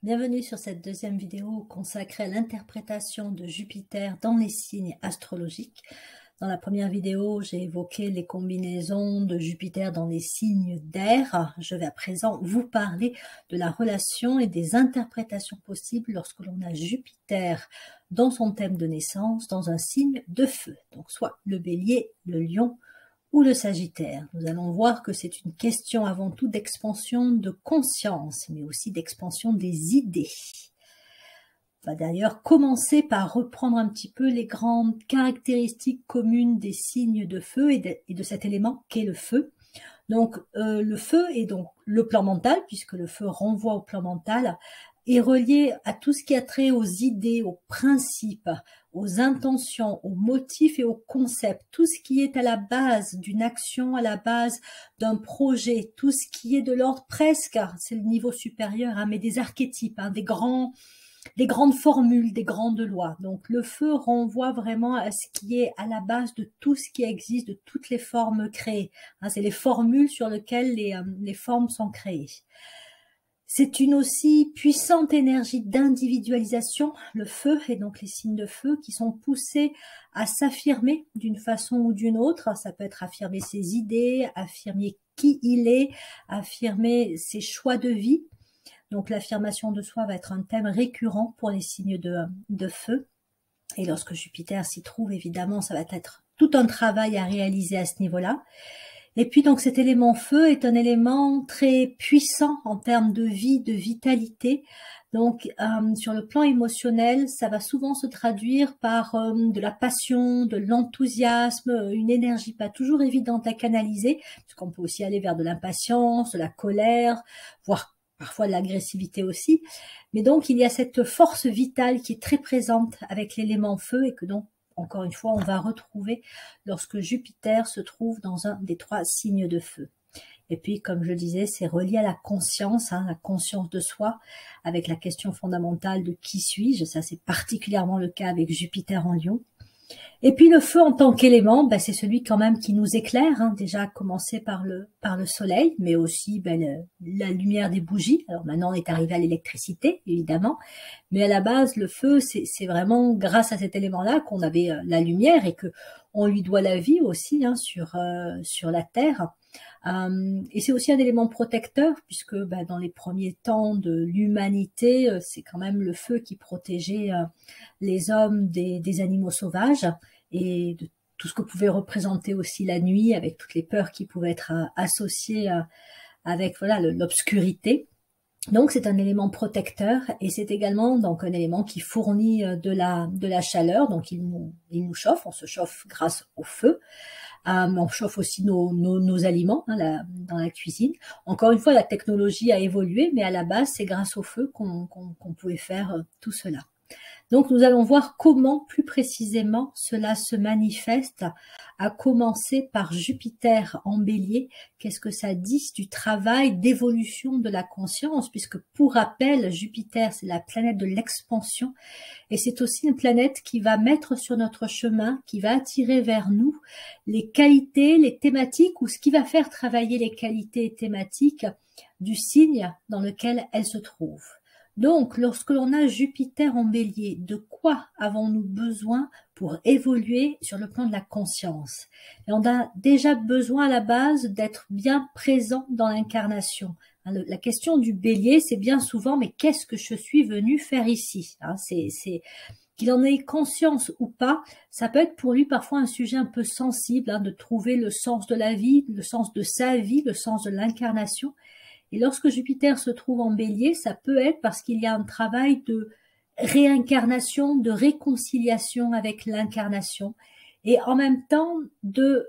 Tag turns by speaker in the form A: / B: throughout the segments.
A: Bienvenue sur cette deuxième vidéo consacrée à l'interprétation de Jupiter dans les signes astrologiques. Dans la première vidéo, j'ai évoqué les combinaisons de Jupiter dans les signes d'air. Je vais à présent vous parler de la relation et des interprétations possibles lorsque l'on a Jupiter dans son thème de naissance dans un signe de feu. Donc soit le Bélier, le Lion ou le Sagittaire. Nous allons voir que c'est une question avant tout d'expansion de conscience, mais aussi d'expansion des idées. On va d'ailleurs commencer par reprendre un petit peu les grandes caractéristiques communes des signes de feu et de cet élément qu'est le feu. Donc le feu est donc le plan mental, puisque le feu renvoie au plan mental, est relié à tout ce qui a trait aux idées, aux principes, aux intentions, aux motifs et aux concepts, tout ce qui est à la base d'une action, à la base d'un projet, tout ce qui est de l'ordre presque, c'est le niveau supérieur, hein, mais des archétypes, hein, des grandes formules, des grandes lois. Donc le feu renvoie vraiment à ce qui est à la base de tout ce qui existe, de toutes les formes créées. Hein, c'est les formules sur lesquelles les formes sont créées. C'est une aussi puissante énergie d'individualisation, le feu, et donc les signes de feu qui sont poussés à s'affirmer d'une façon ou d'une autre. Ça peut être affirmer ses idées, affirmer qui il est, affirmer ses choix de vie. Donc l'affirmation de soi va être un thème récurrent pour les signes de feu. Et lorsque Jupiter s'y trouve, évidemment, ça va être tout un travail à réaliser à ce niveau-là. Et puis donc cet élément feu est un élément très puissant en termes de vie, de vitalité. Donc sur le plan émotionnel, ça va souvent se traduire par de la passion, de l'enthousiasme, une énergie pas toujours évidente à canaliser, puisqu'on peut aussi aller vers de l'impatience, de la colère, voire parfois de l'agressivité aussi. Mais donc il y a cette force vitale qui est très présente avec l'élément feu et que donc encore une fois, on va retrouver lorsque Jupiter se trouve dans un des trois signes de feu. Et puis, comme je disais, c'est relié à la conscience, hein, la conscience de soi, avec la question fondamentale de qui suis-je. Ça, c'est particulièrement le cas avec Jupiter en Lion. Et puis le feu en tant qu'élément, c'est celui quand même qui nous éclaire, hein, déjà à commencer par le soleil, mais aussi la lumière des bougies. Alors maintenant on est arrivé à l'électricité, évidemment, mais à la base le feu c'est vraiment grâce à cet élément-là qu'on avait la lumière et que on lui doit la vie aussi, hein, sur la Terre. Et c'est aussi un élément protecteur puisque dans les premiers temps de l'humanité, c'est quand même le feu qui protégeait les hommes des animaux sauvages et de tout ce que pouvait représenter aussi la nuit avec toutes les peurs qui pouvaient être associées avec voilà l'obscurité. Donc c'est un élément protecteur et c'est également donc un élément qui fournit de la chaleur, donc il nous chauffe, on se chauffe grâce au feu. On chauffe aussi nos aliments, hein, dans la cuisine. Encore une fois, la technologie a évolué, mais à la base, c'est grâce au feu qu'on pouvait faire tout cela. Donc, nous allons voir comment, plus précisément, cela se manifeste, à commencer par Jupiter en Bélier. Qu'est-ce que ça dit du travail d'évolution de la conscience, puisque pour rappel, Jupiter, c'est la planète de l'expansion, et c'est aussi une planète qui va mettre sur notre chemin, qui va attirer vers nous les qualités, les thématiques, ou ce qui va faire travailler les qualités et thématiques du signe dans lequel elle se trouve. Donc, lorsque l'on a Jupiter en Bélier, de quoi avons-nous besoin pour évoluer sur le plan de la conscience? Et on a déjà besoin à la base d'être bien présent dans l'incarnation. La question du Bélier, c'est bien souvent, mais qu'est-ce que je suis venu faire ici? C'est qu'il en ait conscience ou pas, ça peut être pour lui parfois un sujet un peu sensible, de trouver le sens de la vie, le sens de sa vie, le sens de l'incarnation. Et lorsque Jupiter se trouve en Bélier, ça peut être parce qu'il y a un travail de réincarnation, de réconciliation avec l'incarnation, et en même temps de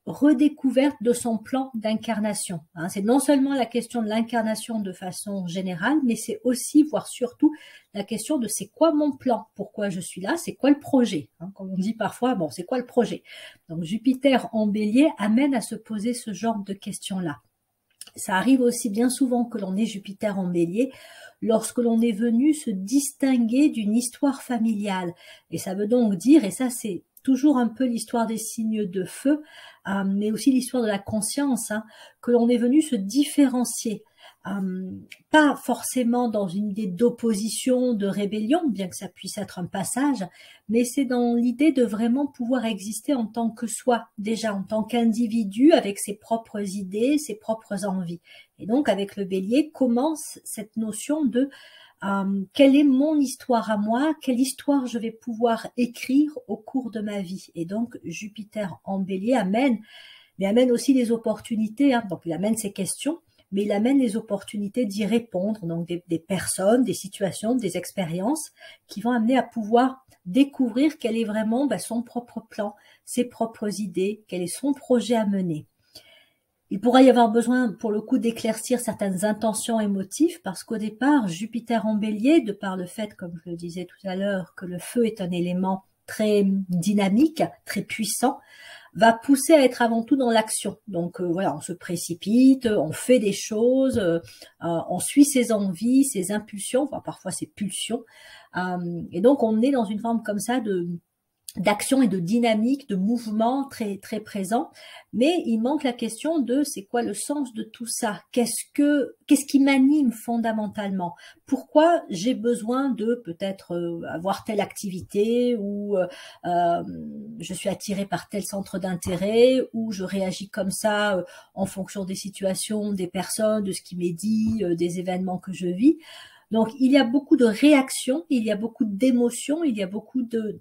A: redécouverte de son plan d'incarnation. C'est non seulement la question de l'incarnation de façon générale, mais c'est aussi, voire surtout, la question de c'est quoi mon plan, pourquoi je suis là, c'est quoi le projet. Comme on dit parfois, bon, c'est quoi le projet? Donc Jupiter en Bélier amène à se poser ce genre de questions-là. Ça arrive aussi bien souvent que l'on ait Jupiter en Bélier lorsque l'on est venu se distinguer d'une histoire familiale. Et ça veut donc dire, et ça c'est toujours un peu l'histoire des signes de feu, mais aussi l'histoire de la conscience, que l'on est venu se différencier. pas forcément dans une idée d'opposition, de rébellion, bien que ça puisse être un passage, mais c'est dans l'idée de vraiment pouvoir exister en tant que soi, déjà en tant qu'individu avec ses propres idées, ses propres envies. Et donc avec le Bélier commence cette notion de quelle est mon histoire à moi, quelle histoire je vais pouvoir écrire au cours de ma vie. Et donc Jupiter en Bélier amène aussi les opportunités, hein. Donc il amène ces questions, mais il amène les opportunités d'y répondre, donc des personnes, des situations, des expériences qui vont amener à pouvoir découvrir quel est vraiment son propre plan, ses propres idées, quel est son projet à mener. Il pourra y avoir besoin, pour le coup, d'éclaircir certaines intentions et motifs, parce qu'au départ, Jupiter en Bélier, de par le fait, comme je le disais tout à l'heure, que le feu est un élément très dynamique, très puissant, va pousser à être avant tout dans l'action. Donc voilà, on se précipite, on fait des choses, on suit ses envies, ses impulsions, enfin parfois ses pulsions, et donc on est dans une forme comme ça d'action et de dynamique, de mouvement très très présent, mais il manque la question de c'est quoi le sens de tout ça, qu'est-ce qui m'anime fondamentalement, pourquoi j'ai besoin de peut-être avoir telle activité, ou je suis attirée par tel centre d'intérêt, ou je réagis comme ça en fonction des situations, des personnes, de ce qui m'est dit, des événements que je vis. Donc, il y a beaucoup de réactions, il y a beaucoup d'émotions, il y a beaucoup de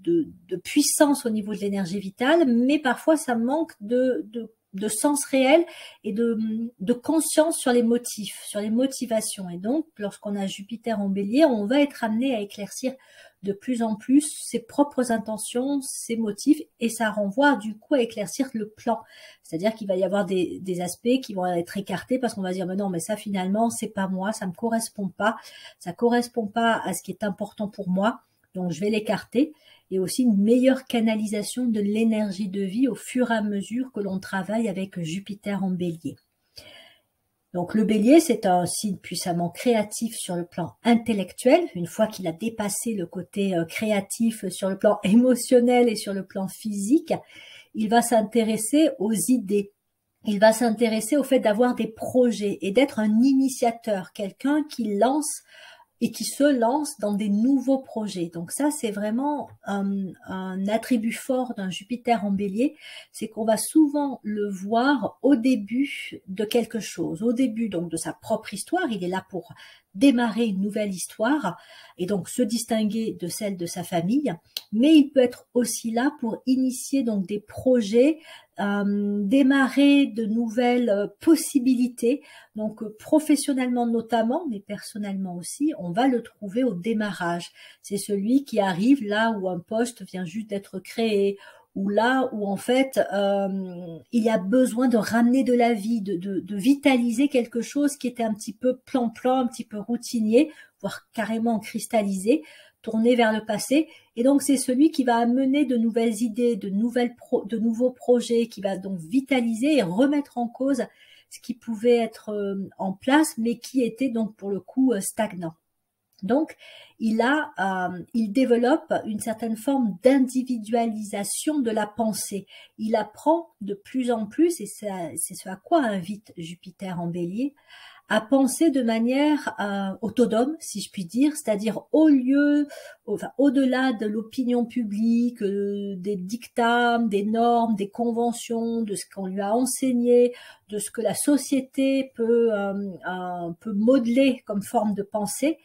A: puissance au niveau de l'énergie vitale, mais parfois ça manque de sens réel et de conscience sur les motifs, sur les motivations. Et donc, lorsqu'on a Jupiter en Bélier, on va être amené à éclaircir de plus en plus ses propres intentions, ses motifs, et ça renvoie du coup à éclaircir le plan. C'est-à-dire qu'il va y avoir des aspects qui vont être écartés parce qu'on va dire mais non, mais ça finalement c'est pas moi, ça me correspond pas, ça correspond pas à ce qui est important pour moi, donc je vais l'écarter. Et aussi une meilleure canalisation de l'énergie de vie au fur et à mesure que l'on travaille avec Jupiter en Bélier. Donc le Bélier, c'est un signe puissamment créatif sur le plan intellectuel. Une fois qu'il a dépassé le côté créatif sur le plan émotionnel et sur le plan physique, il va s'intéresser aux idées. Il va s'intéresser au fait d'avoir des projets et d'être un initiateur, quelqu'un qui lance et qui se lance dans des nouveaux projets. Donc ça, c'est vraiment un attribut fort d'un Jupiter en Bélier, c'est qu'on va souvent le voir au début de quelque chose, au début donc de sa propre histoire. Il est là pour démarrer une nouvelle histoire et donc se distinguer de celle de sa famille, mais il peut être aussi là pour initier donc des projets, démarrer de nouvelles possibilités, donc professionnellement notamment, mais personnellement aussi, on va le trouver au démarrage. C'est celui qui arrive là où un poste vient juste d'être créé, ou là où en fait il y a besoin de ramener de la vie, de vitaliser quelque chose qui était un petit peu plan-plan, un petit peu routinier, voire carrément cristallisé, tourné vers le passé. Et donc c'est celui qui va amener de nouvelles idées, de nouveaux projets, qui va donc vitaliser et remettre en cause ce qui pouvait être en place, mais qui était donc pour le coup stagnant. Donc, il développe une certaine forme d'individualisation de la pensée. Il apprend de plus en plus, et c'est ce à quoi invite Jupiter en Bélier, à penser de manière autonome, si je puis dire, c'est-à-dire au-delà de l'opinion publique, des dictats, des normes, des conventions, de ce qu'on lui a enseigné, de ce que la société peut modeler comme forme de pensée.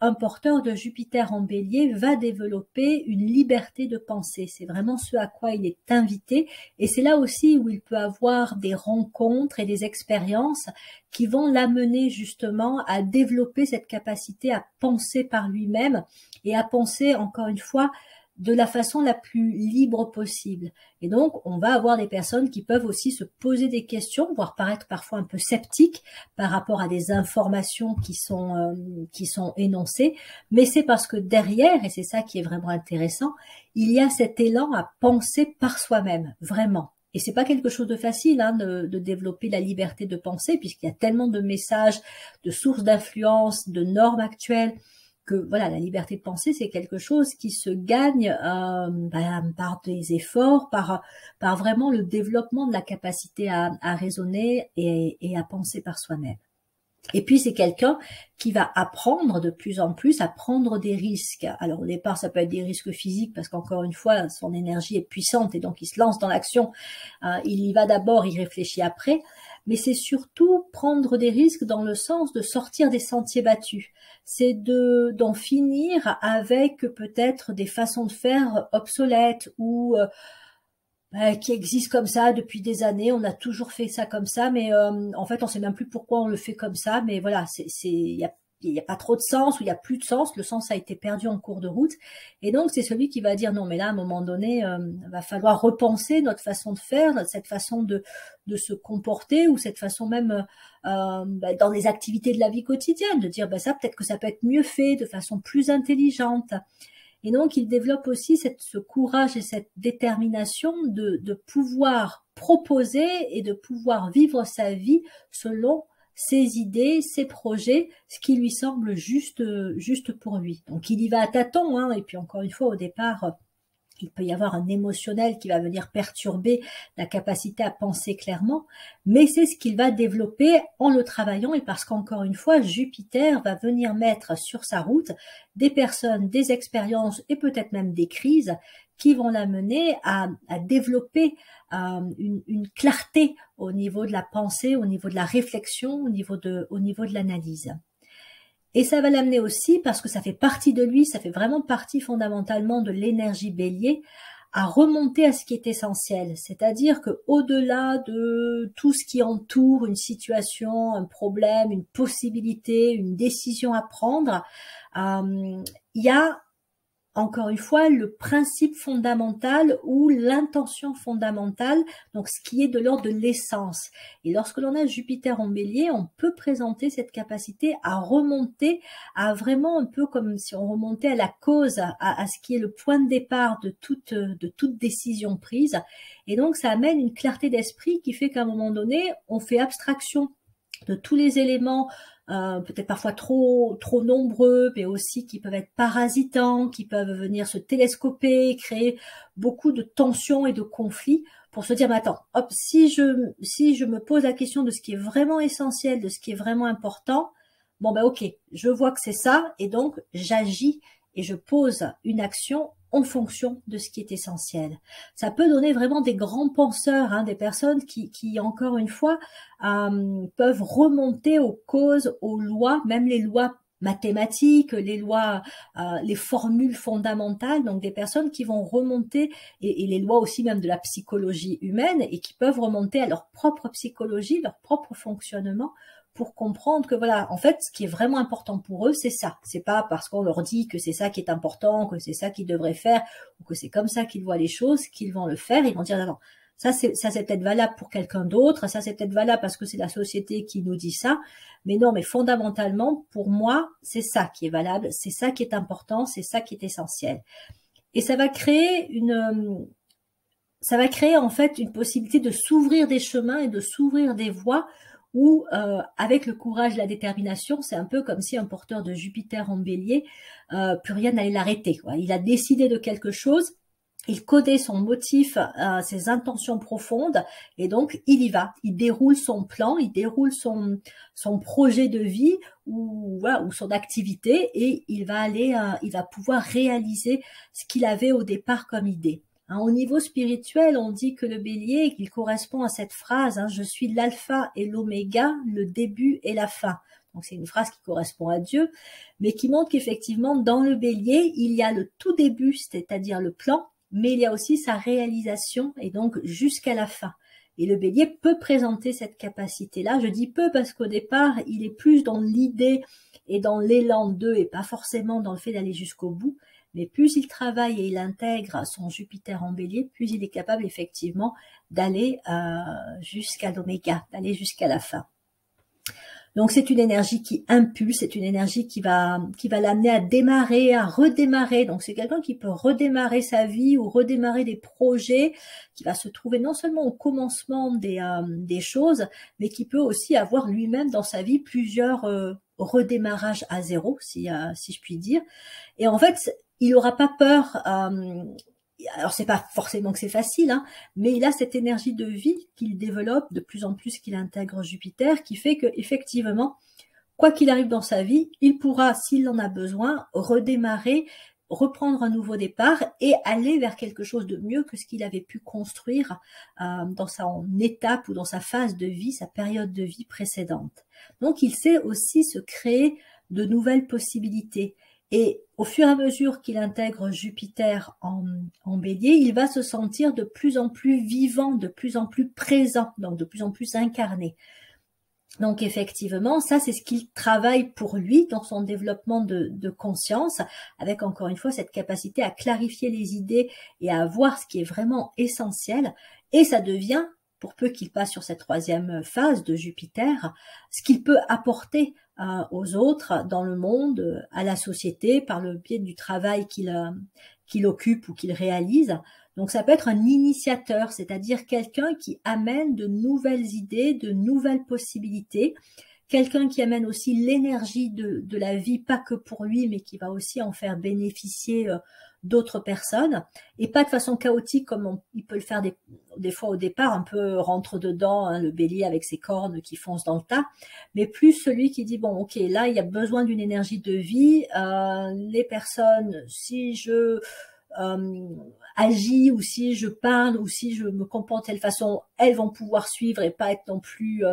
A: Un porteur de Jupiter en Bélier va développer une liberté de pensée. C'est vraiment ce à quoi il est invité. Et c'est là aussi où il peut avoir des rencontres et des expériences qui vont l'amener justement à développer cette capacité à penser par lui-même et à penser, encore une fois, de la façon la plus libre possible. Et donc, on va avoir des personnes qui peuvent aussi se poser des questions, voire paraître parfois un peu sceptiques par rapport à des informations qui sont énoncées. Mais c'est parce que derrière, et c'est ça qui est vraiment intéressant, il y a cet élan à penser par soi-même, vraiment. Et c'est pas quelque chose de facile de développer la liberté de penser, puisqu'il y a tellement de messages, de sources d'influence, de normes actuelles, que voilà, la liberté de penser, c'est quelque chose qui se gagne par des efforts, par vraiment le développement de la capacité à raisonner et à penser par soi-même. Et puis c'est quelqu'un qui va apprendre de plus en plus à prendre des risques. Alors au départ ça peut être des risques physiques parce qu'encore une fois son énergie est puissante et donc il se lance dans l'action. Il y va d'abord, il réfléchit après. Mais c'est surtout prendre des risques dans le sens de sortir des sentiers battus. C'est d'en finir avec peut-être des façons de faire obsolètes ou qui existe comme ça depuis des années. On a toujours fait ça comme ça, mais en fait, on sait même plus pourquoi on le fait comme ça. Mais voilà, il y a pas trop de sens ou il y a plus de sens. Le sens a été perdu en cours de route. Et donc, c'est celui qui va dire non, mais là, à un moment donné, va falloir repenser notre façon de faire, cette façon de se comporter ou cette façon même dans les activités de la vie quotidienne, de dire ça, peut-être que ça peut être mieux fait, de façon plus intelligente. Et donc, il développe aussi ce courage et cette détermination de pouvoir proposer et de pouvoir vivre sa vie selon ses idées, ses projets, ce qui lui semble juste pour lui. Donc, il y va à tâtons, hein, et puis encore une fois, au départ, il peut y avoir un émotionnel qui va venir perturber la capacité à penser clairement, mais c'est ce qu'il va développer en le travaillant et parce qu'encore une fois, Jupiter va venir mettre sur sa route des personnes, des expériences et peut-être même des crises qui vont l'amener à développer une clarté au niveau de la pensée, au niveau de la réflexion, au niveau de l'analyse. Et ça va l'amener aussi, parce que ça fait partie de lui, ça fait vraiment partie fondamentalement de l'énergie bélier, à remonter à ce qui est essentiel. C'est-à-dire que au-delà de tout ce qui entoure une situation, un problème, une possibilité, une décision à prendre, il y a encore une fois, le principe fondamental ou l'intention fondamentale, donc ce qui est de l'ordre de l'essence. Et lorsque l'on a Jupiter en bélier, on peut présenter cette capacité à remonter à vraiment un peu comme si on remontait à la cause, à ce qui est le point de départ de toute décision prise. Et donc, ça amène une clarté d'esprit qui fait qu'à un moment donné, on fait abstraction de tous les éléments peut-être parfois trop nombreux, mais aussi qui peuvent être parasitants, qui peuvent venir se télescoper, créer beaucoup de tensions et de conflits, pour se dire, mais attends, hop, si je me pose la question de ce qui est vraiment essentiel, de ce qui est vraiment important, bon ok, je vois que c'est ça, et donc j'agis et je pose une action en fonction de ce qui est essentiel. Ça peut donner vraiment des grands penseurs, hein, des personnes qui encore une fois, peuvent remonter aux causes, aux lois, même les lois mathématiques, les lois, les formules fondamentales, donc des personnes qui vont remonter, et les lois aussi même de la psychologie humaine, et qui peuvent remonter à leur propre psychologie, leur propre fonctionnement, pour comprendre que voilà, en fait, ce qui est vraiment important pour eux, c'est ça. C'est pas parce qu'on leur dit que c'est ça qui est important, que c'est ça qu'ils devraient faire, ou que c'est comme ça qu'ils voient les choses, qu'ils vont le faire. Ils vont dire, non, ça c'est peut-être valable pour quelqu'un d'autre, ça c'est peut-être valable parce que c'est la société qui nous dit ça, mais non, mais fondamentalement, pour moi, c'est ça qui est valable, c'est ça qui est important, c'est ça qui est essentiel. Et ça va créer en fait une possibilité de s'ouvrir des chemins et de s'ouvrir des voies où avec le courage, la détermination, c'est un peu comme si un porteur de Jupiter en bélier, plus rien n'allait l'arrêter. Il a décidé de quelque chose, il codait son motif, ses intentions profondes, et donc il y va. Il déroule son plan, il déroule son projet de vie ou son activité, et il va pouvoir réaliser ce qu'il avait au départ comme idée. Au niveau spirituel, on dit que le bélier, qu'il correspond à cette phrase, je suis l'alpha et l'oméga, le début et la fin. Donc c'est une phrase qui correspond à Dieu, mais qui montre qu'effectivement, dans le bélier, il y a le tout début, c'est-à-dire le plan, mais il y a aussi sa réalisation, et donc jusqu'à la fin. Et le bélier peut présenter cette capacité-là. Je dis peu parce qu'au départ, il est plus dans l'idée et dans l'élan d'eux, et pas forcément dans le fait d'aller jusqu'au bout. Mais plus il travaille et il intègre son Jupiter en bélier, plus il est capable effectivement d'aller jusqu'à l'oméga, d'aller jusqu'à la fin. Donc c'est une énergie qui impulse, c'est une énergie qui va l'amener à démarrer, à redémarrer. Donc c'est quelqu'un qui peut redémarrer sa vie ou redémarrer des projets, qui va se trouver non seulement au commencement des choses, mais qui peut aussi avoir lui-même dans sa vie plusieurs redémarrages à zéro, si je puis dire. Et en fait, il n'aura pas peur. Alors c'est pas forcément que c'est facile, hein, mais il a cette énergie de vie qu'il développe de plus en plus qu'il intègre Jupiter, qui fait que effectivement, quoi qu'il arrive dans sa vie, il pourra, s'il en a besoin, redémarrer, reprendre un nouveau départ et aller vers quelque chose de mieux que ce qu'il avait pu construire dans son étape ou dans sa phase de vie, sa période de vie précédente. Donc il sait aussi se créer de nouvelles possibilités. Et au fur et à mesure qu'il intègre Jupiter en Bélier, il va se sentir de plus en plus vivant, de plus en plus présent, donc de plus en plus incarné. Donc effectivement, ça c'est ce qu'il travaille pour lui dans son développement de conscience, avec encore une fois cette capacité à clarifier les idées et à voir ce qui est vraiment essentiel. Et ça devient, pour peu qu'il passe sur cette troisième phase de Jupiter, ce qu'il peut apporter aux autres, dans le monde, à la société, par le biais du travail qu'il occupe ou qu'il réalise. Donc ça peut être un initiateur, c'est-à-dire quelqu'un qui amène de nouvelles idées, de nouvelles possibilités, quelqu'un qui amène aussi l'énergie de la vie, pas que pour lui, mais qui va aussi en faire bénéficier d'autres personnes, et pas de façon chaotique comme il peut le faire des fois au départ, un peu rentre dedans, hein, le bélier avec ses cornes qui foncent dans le tas, mais plus celui qui dit, bon ok, là il y a besoin d'une énergie de vie, les personnes, si je agis ou si je parle ou si je me comporte de telle façon, elles vont pouvoir suivre et pas être non plus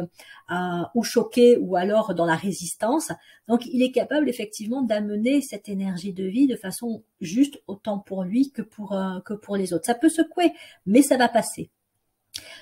A: ou choquées ou alors dans la résistance. Donc il est capable effectivement d'amener cette énergie de vie de façon juste autant pour lui que pour les autres. Ça peut secouer, mais ça va passer.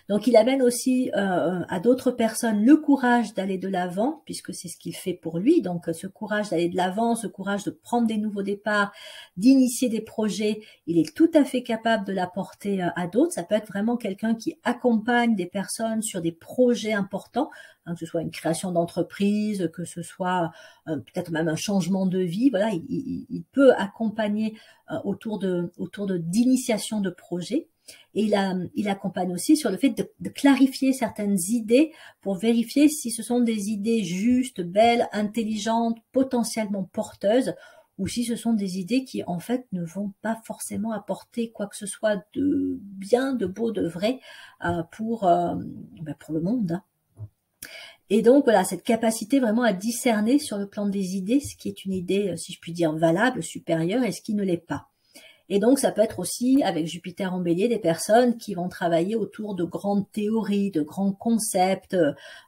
A: Donc il amène aussi à d'autres personnes le courage d'aller de l'avant, puisque c'est ce qu'il fait pour lui. Donc ce courage d'aller de l'avant, ce courage de prendre des nouveaux départs, d'initier des projets, il est tout à fait capable de l'apporter à d'autres. Ça peut être vraiment quelqu'un qui accompagne des personnes sur des projets importants, hein, que ce soit une création d'entreprise, que ce soit peut-être même un changement de vie. Voilà, il peut accompagner autour d'initiation de projets. Et il accompagne aussi sur le fait de clarifier certaines idées pour vérifier si ce sont des idées justes, belles, intelligentes, potentiellement porteuses, ou si ce sont des idées qui en fait ne vont pas forcément apporter quoi que ce soit de bien, de beau, de vrai pour le monde, hein. Et donc voilà, cette capacité vraiment à discerner sur le plan des idées, ce qui est une idée, si je puis dire, valable, supérieure, et ce qui ne l'est pas. Et donc, ça peut être aussi, avec Jupiter en Bélier, des personnes qui vont travailler autour de grandes théories, de grands concepts,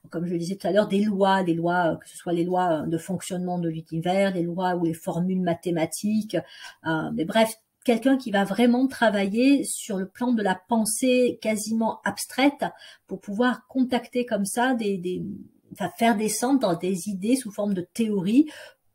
A: comme je le disais tout à l'heure, des lois, que ce soit les lois de fonctionnement de l'univers, les lois ou les formules mathématiques, mais bref, quelqu'un qui va vraiment travailler sur le plan de la pensée quasiment abstraite pour pouvoir contacter comme ça enfin, faire descendre dans des idées sous forme de théories,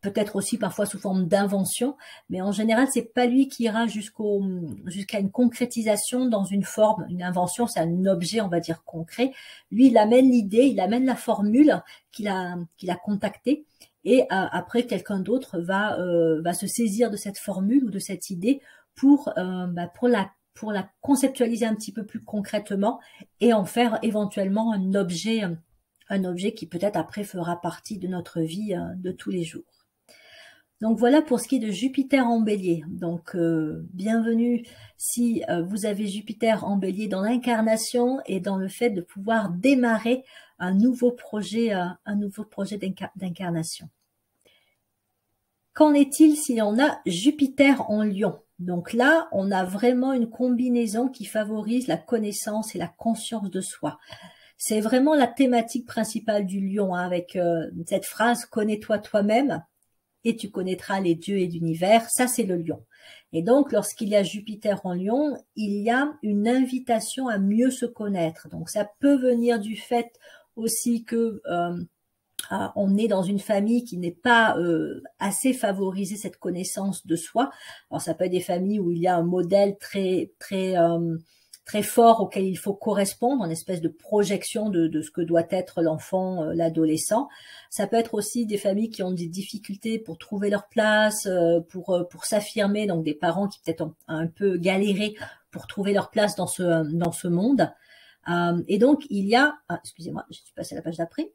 A: peut-être aussi parfois sous forme d'invention, mais en général, c'est pas lui qui ira jusqu'à une concrétisation dans une forme. Une invention, c'est un objet, on va dire, concret. Lui, il amène l'idée, il amène la formule qu'il a contactée, et après, quelqu'un d'autre va se saisir de cette formule ou de cette idée pour la conceptualiser un petit peu plus concrètement et en faire éventuellement un objet qui peut-être après fera partie de notre vie de tous les jours. Donc voilà pour ce qui est de Jupiter en Bélier. Donc bienvenue si vous avez Jupiter en Bélier dans l'incarnation et dans le fait de pouvoir démarrer un nouveau projet d'incarnation. Qu'en est-il si on a Jupiter en Lion? Donc là, on a vraiment une combinaison qui favorise la connaissance et la conscience de soi. C'est vraiment la thématique principale du Lion, hein, avec cette phrase « Connais-toi toi-même ». Et tu connaîtras les dieux et l'univers, ça c'est le lion. Et donc, lorsqu'il y a Jupiter en lion, il y a une invitation à mieux se connaître. Donc, ça peut venir du fait aussi que on est dans une famille qui n'est pas assez favorisée cette connaissance de soi. Alors, ça peut être des familles où il y a un modèle très fort auquel il faut correspondre, une espèce de projection de ce que doit être l'enfant, l'adolescent. Ça peut être aussi des familles qui ont des difficultés pour trouver leur place, pour s'affirmer, donc des parents qui peut-être ont un peu galéré pour trouver leur place dans ce monde. Et donc il y a, excusez-moi, je suis passée à la page d'après.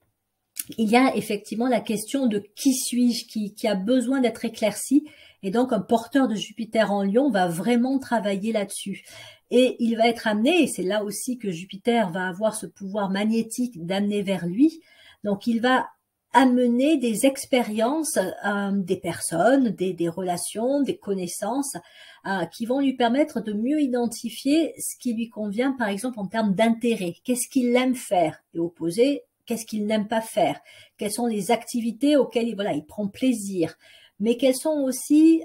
A: Il y a effectivement la question de qui suis-je, qui a besoin d'être éclairci. Et donc, un porteur de Jupiter en Lion va vraiment travailler là-dessus. Et il va être amené, et c'est là aussi que Jupiter va avoir ce pouvoir magnétique d'amener vers lui. Donc, il va amener des expériences, des personnes, des relations, des connaissances, qui vont lui permettre de mieux identifier ce qui lui convient, par exemple en termes d'intérêt. Qu'est-ce qu'il aime faire? Et opposé, qu'est-ce qu'il n'aime pas faire? Quelles sont les activités auxquelles il prend plaisir? Mais quelles sont aussi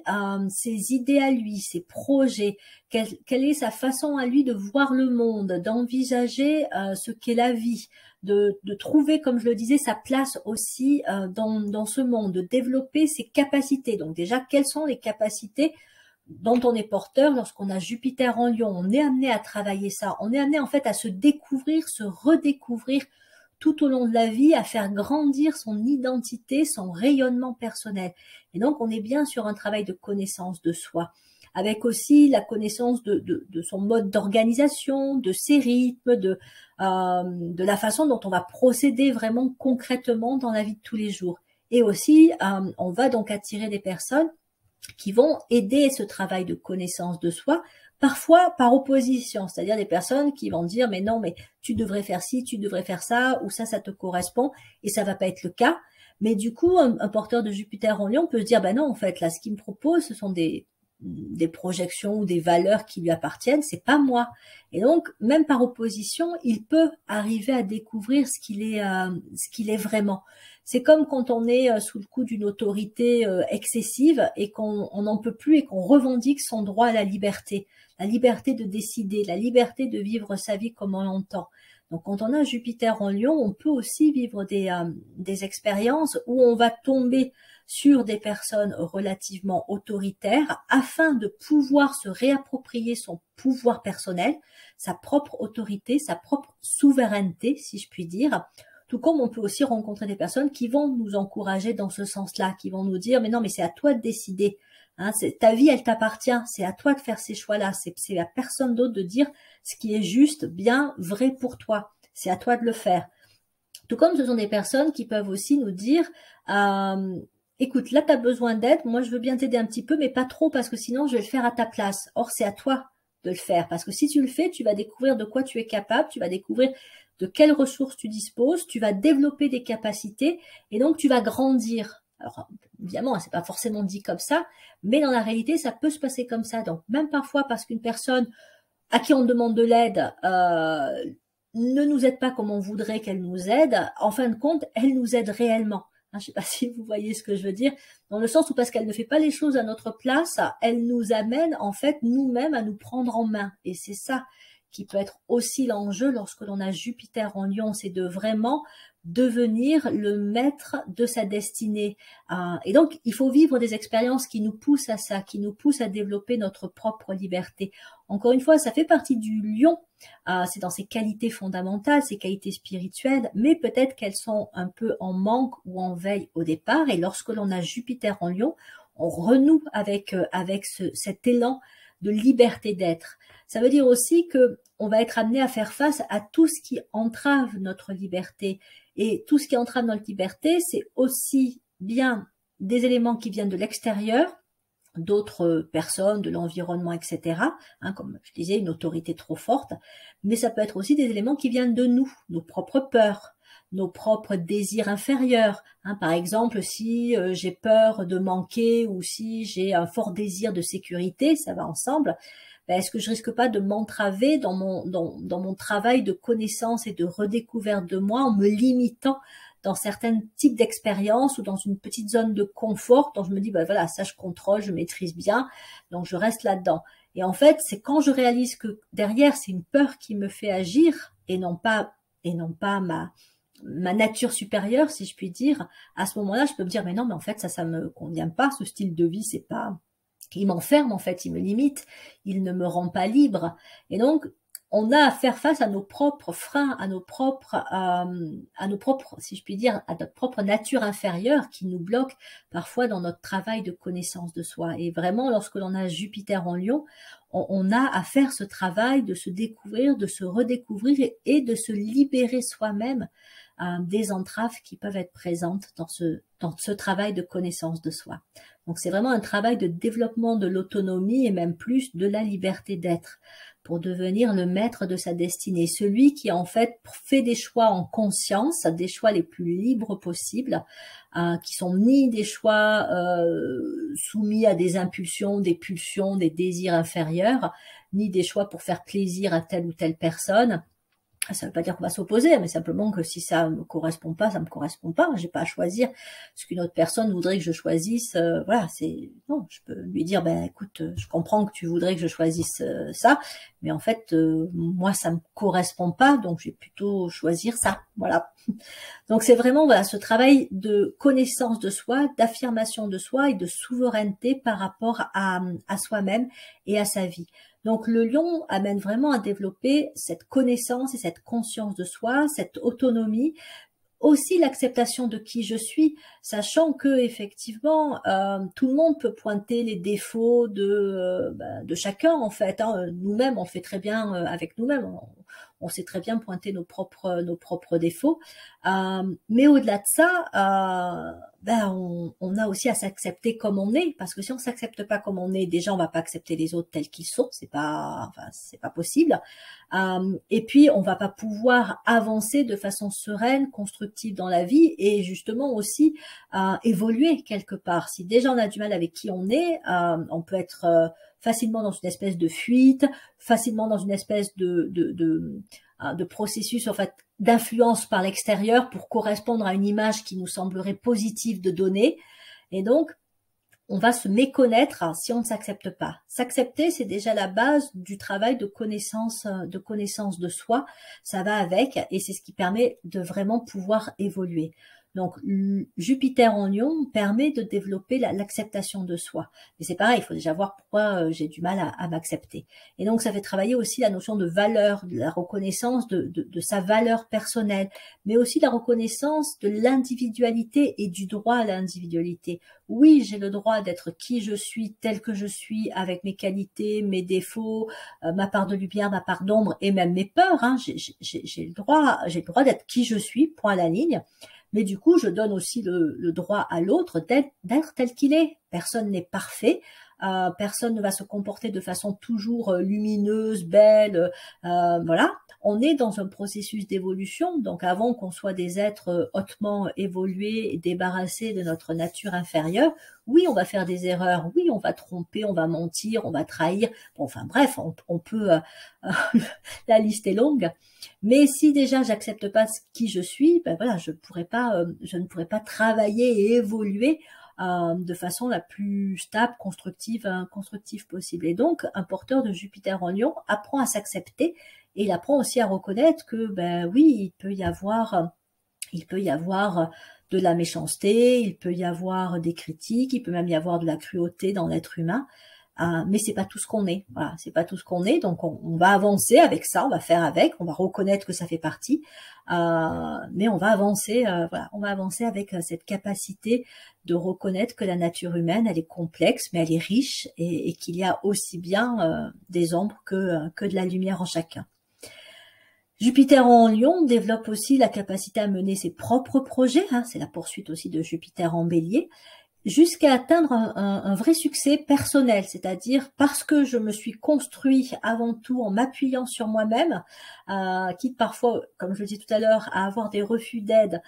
A: ses idées à lui, ses projets? Quelle est sa façon à lui de voir le monde, d'envisager ce qu'est la vie? De trouver, comme je le disais, sa place aussi dans ce monde, de développer ses capacités. Donc déjà, quelles sont les capacités dont on est porteur lorsqu'on a Jupiter en Lion? On est amené à travailler ça. On est amené en fait à se découvrir, se redécouvrir tout au long de la vie, à faire grandir son identité, son rayonnement personnel. Et donc, on est bien sur un travail de connaissance de soi, avec aussi la connaissance de son mode d'organisation, de ses rythmes, de la façon dont on va procéder vraiment concrètement dans la vie de tous les jours. Et aussi, on va donc attirer des personnes qui vont aider ce travail de connaissance de soi, parfois par opposition, c'est-à-dire des personnes qui vont dire mais non, mais tu devrais faire ci, tu devrais faire ça, ou ça te correspond, et ça va pas être le cas. Mais du coup, un porteur de Jupiter en Lion peut se dire ben non, en fait, là, ce qu'il me propose, ce sont des projections ou des valeurs qui lui appartiennent, c'est pas moi. Et donc, même par opposition, il peut arriver à découvrir ce qu'il est vraiment. C'est comme quand on est sous le coup d'une autorité excessive et qu'on n'en peut plus et qu'on revendique son droit à la liberté de décider, la liberté de vivre sa vie comme on l'entend. Donc, quand on a Jupiter en Lion, on peut aussi vivre des expériences où on va tomber sur des personnes relativement autoritaires afin de pouvoir se réapproprier son pouvoir personnel, sa propre autorité, sa propre souveraineté, si je puis dire. Tout comme on peut aussi rencontrer des personnes qui vont nous encourager dans ce sens-là, qui vont nous dire « mais non, mais c'est à toi de décider, hein, ta vie, elle t'appartient, c'est à toi de faire ces choix-là, c'est à personne d'autre de dire ce qui est juste, bien, vrai pour toi, c'est à toi de le faire ». Tout comme ce sont des personnes qui peuvent aussi nous dire écoute, là, tu as besoin d'aide, moi, je veux bien t'aider un petit peu, mais pas trop, parce que sinon, je vais le faire à ta place. Or, c'est à toi de le faire, parce que si tu le fais, tu vas découvrir de quoi tu es capable, tu vas découvrir de quelles ressources tu disposes, tu vas développer des capacités, et donc, tu vas grandir. Alors, évidemment, c'est pas forcément dit comme ça, mais dans la réalité, ça peut se passer comme ça. Donc, même parfois, parce qu'une personne à qui on demande de l'aide ne nous aide pas comme on voudrait qu'elle nous aide, en fin de compte, elle nous aide réellement. Je ne sais pas si vous voyez ce que je veux dire, dans le sens où parce qu'elle ne fait pas les choses à notre place, elle nous amène en fait nous-mêmes à nous prendre en main. Et c'est ça qui peut être aussi l'enjeu lorsque l'on a Jupiter en Lion, c'est de vraiment devenir le maître de sa destinée. Et donc, il faut vivre des expériences qui nous poussent à ça, qui nous poussent à développer notre propre liberté. Encore une fois, ça fait partie du lion, c'est dans ses qualités fondamentales, ses qualités spirituelles, mais peut-être qu'elles sont un peu en manque ou en veille au départ. Et lorsque l'on a Jupiter en Lion, on renoue avec cet élan de liberté d'être. Ça veut dire aussi que on va être amené à faire face à tout ce qui entrave notre liberté. Et tout ce qui entrave notre liberté, c'est aussi bien des éléments qui viennent de l'extérieur, d'autres personnes, de l'environnement, etc. Comme je disais, une autorité trop forte. Mais ça peut être aussi des éléments qui viennent de nous, nos propres peurs, nos propres désirs inférieurs. Par exemple, si j'ai peur de manquer ou si j'ai un fort désir de sécurité, ça va ensemble. Est-ce que je risque pas de m'entraver dans mon travail de connaissance et de redécouverte de moi en me limitant dans certains types d'expériences ou dans une petite zone de confort dont je me dis, voilà, ça je contrôle, je maîtrise bien, donc je reste là-dedans. Et en fait, c'est quand je réalise que derrière, c'est une peur qui me fait agir et non pas ma nature supérieure, si je puis dire, à ce moment-là, je peux me dire, mais non, mais en fait, ça me convient pas, ce style de vie, c'est pas... Il m'enferme en fait, il me limite, il ne me rend pas libre. Et donc, on a à faire face à nos propres freins, à nos propres, si je puis dire, à notre propre nature inférieure qui nous bloque parfois dans notre travail de connaissance de soi. Et vraiment, lorsque l'on a Jupiter en Lion, on a à faire ce travail de se découvrir, de se redécouvrir et de se libérer soi-même des entraves qui peuvent être présentes dans ce travail de connaissance de soi. Donc c'est vraiment un travail de développement de l'autonomie et même plus de la liberté d'être. pour devenir le maître de sa destinée, celui qui en fait fait des choix en conscience, des choix les plus libres possibles, qui sont ni des choix soumis à des impulsions, des pulsions, des désirs inférieurs, ni des choix pour faire plaisir à telle ou telle personne. Ça ne veut pas dire qu'on va s'opposer, mais simplement que si ça me correspond pas, ça me correspond pas. J'ai pas à choisir ce qu'une autre personne voudrait que je choisisse. Voilà, c'est non. Je peux lui dire, ben écoute, je comprends que tu voudrais que je choisisse ça, mais en fait, moi ça me correspond pas, donc je vais plutôt choisir ça. Voilà. Donc c'est vraiment voilà ce travail de connaissance de soi, d'affirmation de soi et de souveraineté par rapport à soi-même et à sa vie. Donc le lion amène vraiment à développer cette connaissance et cette conscience de soi, cette autonomie, aussi l'acceptation de qui je suis, sachant que effectivement tout le monde peut pointer les défauts de chacun en fait. Hein. Nous-mêmes, on le fait très bien avec nous-mêmes. On sait très bien pointer nos propres défauts. Mais au-delà de ça, on a aussi à s'accepter comme on est, parce que si on s'accepte pas comme on est, déjà on va pas accepter les autres tels qu'ils sont, c'est pas possible. Et puis on va pas pouvoir avancer de façon sereine, constructive dans la vie, et justement aussi évoluer quelque part. Si déjà on a du mal avec qui on est, on peut être facilement dans une espèce de fuite, facilement dans une espèce de processus en fait d'influence par l'extérieur pour correspondre à une image qui nous semblerait positive de donner. Et donc, on va se méconnaître si on ne s'accepte pas. S'accepter, c'est déjà la base du travail de connaissance de soi. Ça va avec et c'est ce qui permet de vraiment pouvoir évoluer. Donc, Jupiter en Lion permet de développer l'acceptation de soi. Mais c'est pareil, il faut déjà voir pourquoi j'ai du mal à m'accepter. Et donc, ça fait travailler aussi la notion de valeur, de la reconnaissance de sa valeur personnelle, mais aussi la reconnaissance de l'individualité et du droit à l'individualité. Oui, j'ai le droit d'être qui je suis, tel que je suis, avec mes qualités, mes défauts, ma part de lumière, ma part d'ombre et même mes peurs. Hein. J'ai le droit d'être qui je suis, point à la ligne. Mais du coup, je donne aussi le droit à l'autre d'être tel qu'il est. Personne n'est parfait. Personne ne va se comporter de façon toujours lumineuse, belle. Voilà. On est dans un processus d'évolution. Donc, avant qu'on soit des êtres hautement évolués et débarrassés de notre nature inférieure, oui, on va faire des erreurs. Oui, on va tromper, on va mentir, on va trahir. Bon, enfin bref, on peut... la liste est longue. Mais si déjà j'accepte pas qui je suis, ben voilà, je ne pourrais pas travailler et évoluer de façon la plus stable, constructive possible. Et donc, un porteur de Jupiter en Lion apprend à s'accepter et il apprend aussi à reconnaître que, ben oui, il peut y avoir de la méchanceté, il peut y avoir des critiques, il peut même y avoir de la cruauté dans l'être humain. Mais c'est pas tout ce qu'on est. Voilà, c'est pas tout ce qu'on est. Donc on va avancer avec ça, on va faire avec, on va reconnaître que ça fait partie, mais on va avancer. Voilà, on va avancer avec cette capacité de reconnaître que la nature humaine, elle est complexe, mais elle est riche et qu'il y a aussi bien des ombres que de la lumière en chacun. Jupiter en Lion développe aussi la capacité à mener ses propres projets. Hein, c'est la poursuite aussi de Jupiter en Bélier, jusqu'à atteindre un vrai succès personnel, c'est-à-dire parce que je me suis construit avant tout en m'appuyant sur moi-même, quitte parfois, comme je le disais tout à l'heure, à avoir des refus d'aide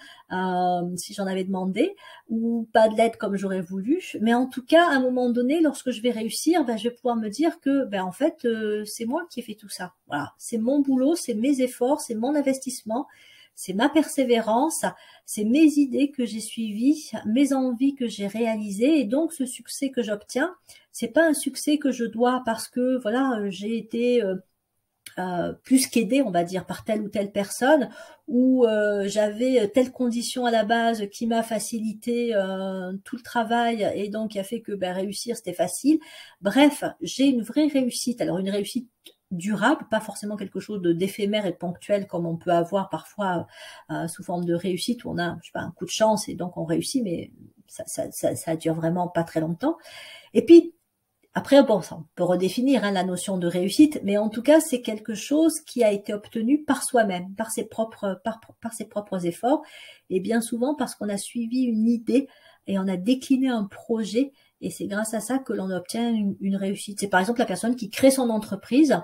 A: si j'en avais demandé, ou pas de l'aide comme j'aurais voulu, mais en tout cas, à un moment donné, lorsque je vais réussir, ben, je vais pouvoir me dire que, ben, en fait, c'est moi qui ai fait tout ça. Voilà, c'est mon boulot, c'est mes efforts, c'est mon investissement, c'est ma persévérance, c'est mes idées que j'ai suivies, mes envies que j'ai réalisées, et donc ce succès que j'obtiens, c'est pas un succès que je dois parce que voilà j'ai été plus qu'aidée, on va dire, par telle ou telle personne, ou j'avais telle condition à la base qui m'a facilité tout le travail et donc qui a fait que ben, réussir c'était facile. Bref, j'ai une vraie réussite. Alors une réussite durable, pas forcément quelque chose d'éphémère et de ponctuel comme on peut avoir parfois sous forme de réussite où on a je sais pas, un coup de chance et donc on réussit, mais ça dure vraiment pas très longtemps. Et puis après, bon, ça, on peut redéfinir hein, la notion de réussite, mais en tout cas, c'est quelque chose qui a été obtenu par soi-même, par ses propres efforts, et bien souvent parce qu'on a suivi une idée et on a décliné un projet, et c'est grâce à ça que l'on obtient une réussite. C'est par exemple la personne qui crée son entreprise,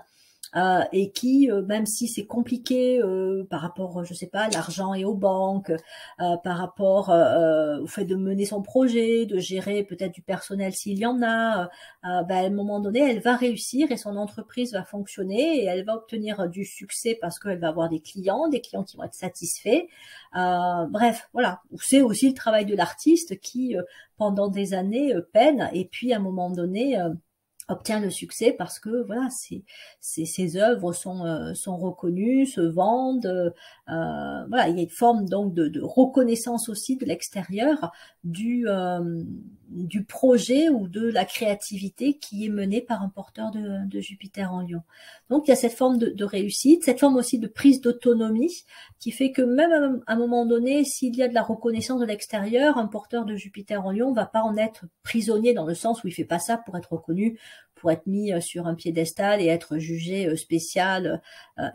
A: et qui, même si c'est compliqué par rapport, je sais pas, à l'argent et aux banques, par rapport au fait de mener son projet, de gérer peut-être du personnel s'il y en a, ben, à un moment donné, elle va réussir et son entreprise va fonctionner et elle va obtenir du succès parce qu'elle va avoir des clients qui vont être satisfaits. Bref, voilà. C'est aussi le travail de l'artiste qui, pendant des années, peine et puis à un moment donné obtient le succès parce que voilà, ces œuvres sont reconnues, se vendent. Voilà, il y a une forme donc de reconnaissance aussi de l'extérieur du projet ou de la créativité qui est menée par un porteur de Jupiter en Lion. Donc il y a cette forme de réussite, cette forme aussi de prise d'autonomie qui fait que même à un moment donné, s'il y a de la reconnaissance de l'extérieur, un porteur de Jupiter en Lion va pas en être prisonnier dans le sens où il fait pas ça pour être reconnu, pour être mis sur un piédestal et être jugé spécial,